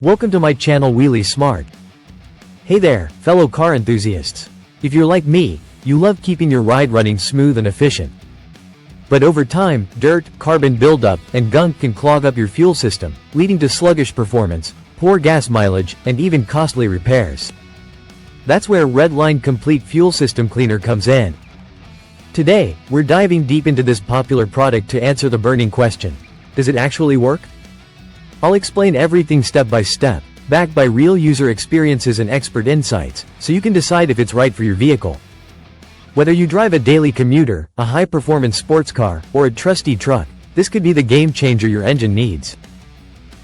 Welcome to my channel Wheelie Smart. Hey there, fellow car enthusiasts. If you're like me, you love keeping your ride running smooth and efficient. But over time, dirt, carbon buildup, and gunk can clog up your fuel system, leading to sluggish performance, poor gas mileage, and even costly repairs. That's where Redline Complete Fuel System Cleaner comes in. Today, we're diving deep into this popular product to answer the burning question: does it actually work? I'll explain everything step by step, backed by real user experiences and expert insights, so you can decide if it's right for your vehicle. Whether you drive a daily commuter, a high-performance sports car, or a trusty truck, this could be the game changer your engine needs.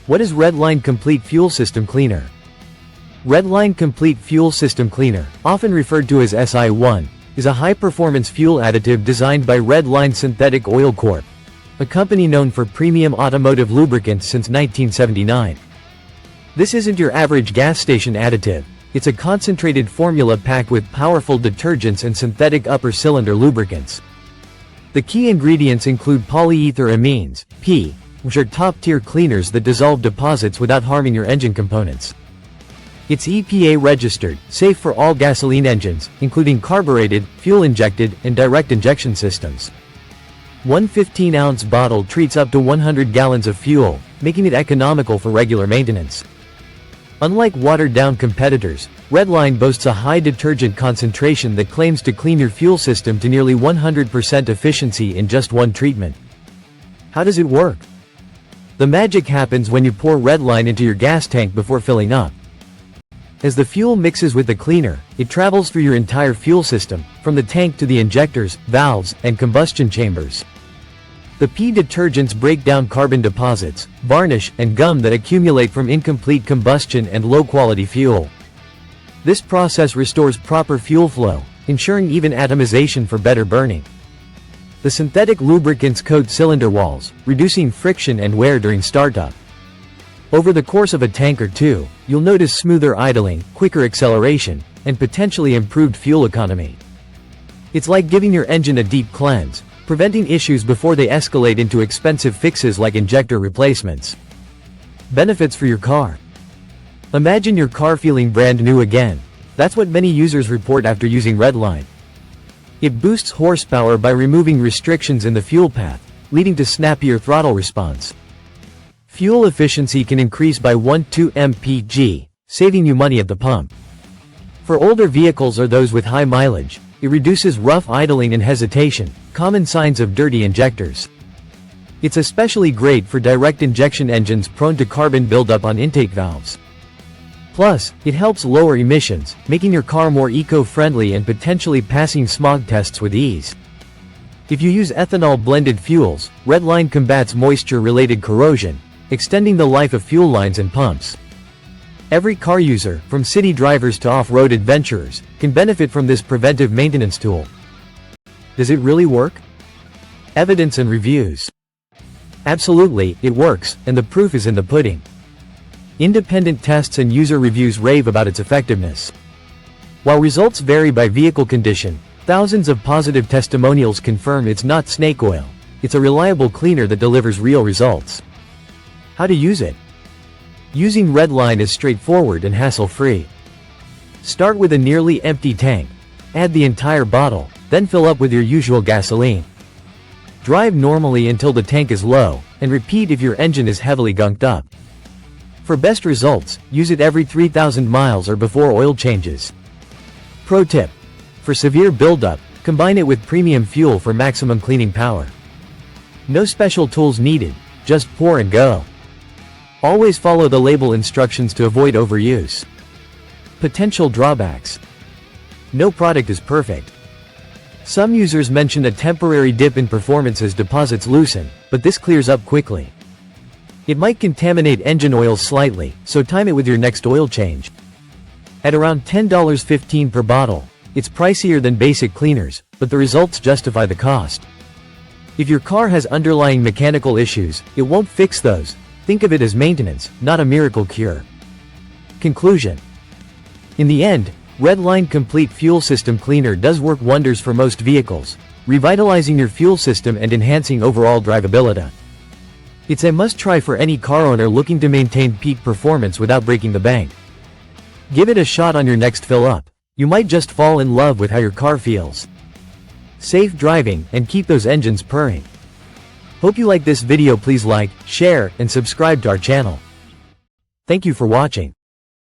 What is Redline Complete Fuel System Cleaner? Redline Complete Fuel System Cleaner, often referred to as SI1, is a high-performance fuel additive designed by Redline Synthetic Oil Corp., a company known for premium automotive lubricants since 1979. This isn't your average gas station additive. It's a concentrated formula packed with powerful detergents and synthetic upper cylinder lubricants. The key ingredients include polyethyramines, P, which are top-tier cleaners that dissolve deposits without harming your engine components. It's EPA registered, safe for all gasoline engines, including carbureted, fuel-injected, and direct injection systems. One 15-ounce bottle treats up to 100 gallons of fuel, making it economical for regular maintenance. Unlike watered-down competitors, Redline boasts a high detergent concentration that claims to clean your fuel system to nearly 100% efficiency in just one treatment. How does it work? The magic happens when you pour Redline into your gas tank before filling up. As the fuel mixes with the cleaner, it travels through your entire fuel system, from the tank to the injectors, valves, and combustion chambers. The P detergents break down carbon deposits, varnish, and gum that accumulate from incomplete combustion and low-quality fuel. This process restores proper fuel flow, ensuring even atomization for better burning. The synthetic lubricants coat cylinder walls, reducing friction and wear during startup. Over the course of a tank or two, you'll notice smoother idling, quicker acceleration, and potentially improved fuel economy. It's like giving your engine a deep cleanse, preventing issues before they escalate into expensive fixes like injector replacements. Benefits for your car. Imagine your car feeling brand new again. That's what many users report after using Redline. It boosts horsepower by removing restrictions in the fuel path, leading to snappier throttle response. Fuel efficiency can increase by 1-2 mpg, saving you money at the pump. For older vehicles or those with high mileage, it reduces rough idling and hesitation, common signs of dirty injectors. It's especially great for direct injection engines prone to carbon buildup on intake valves. Plus, it helps lower emissions, making your car more eco-friendly and potentially passing smog tests with ease. If you use ethanol-blended fuels, Redline combats moisture-related corrosion, extending the life of fuel lines and pumps. Every car user, from city drivers to off-road adventurers, can benefit from this preventive maintenance tool. Does it really work? Evidence and reviews. Absolutely, it works, and the proof is in the pudding. Independent tests and user reviews rave about its effectiveness. While results vary by vehicle condition, thousands of positive testimonials confirm it's not snake oil. It's a reliable cleaner that delivers real results. How to use it? Using Redline is straightforward and hassle-free. Start with a nearly empty tank. Add the entire bottle, then fill up with your usual gasoline. Drive normally until the tank is low, and repeat if your engine is heavily gunked up. For best results, use it every 3,000 miles or before oil changes. Pro tip: for severe buildup, combine it with premium fuel for maximum cleaning power. No special tools needed, just pour and go. Always follow the label instructions to avoid overuse. Potential drawbacks. No product is perfect. Some users mention a temporary dip in performance as deposits loosen, but this clears up quickly. It might contaminate engine oil slightly, so time it with your next oil change. At around $10.15 per bottle, it's pricier than basic cleaners, but the results justify the cost. If your car has underlying mechanical issues, it won't fix those. Think of it as maintenance, not a miracle cure. Conclusion. In the end, Redline Complete Fuel System Cleaner does work wonders for most vehicles, revitalizing your fuel system and enhancing overall drivability. It's a must-try for any car owner looking to maintain peak performance without breaking the bank. Give it a shot on your next fill-up. You might just fall in love with how your car feels. Safe driving, and keep those engines purring. Hope you like this video. Please like, share, and subscribe to our channel. Thank you for watching.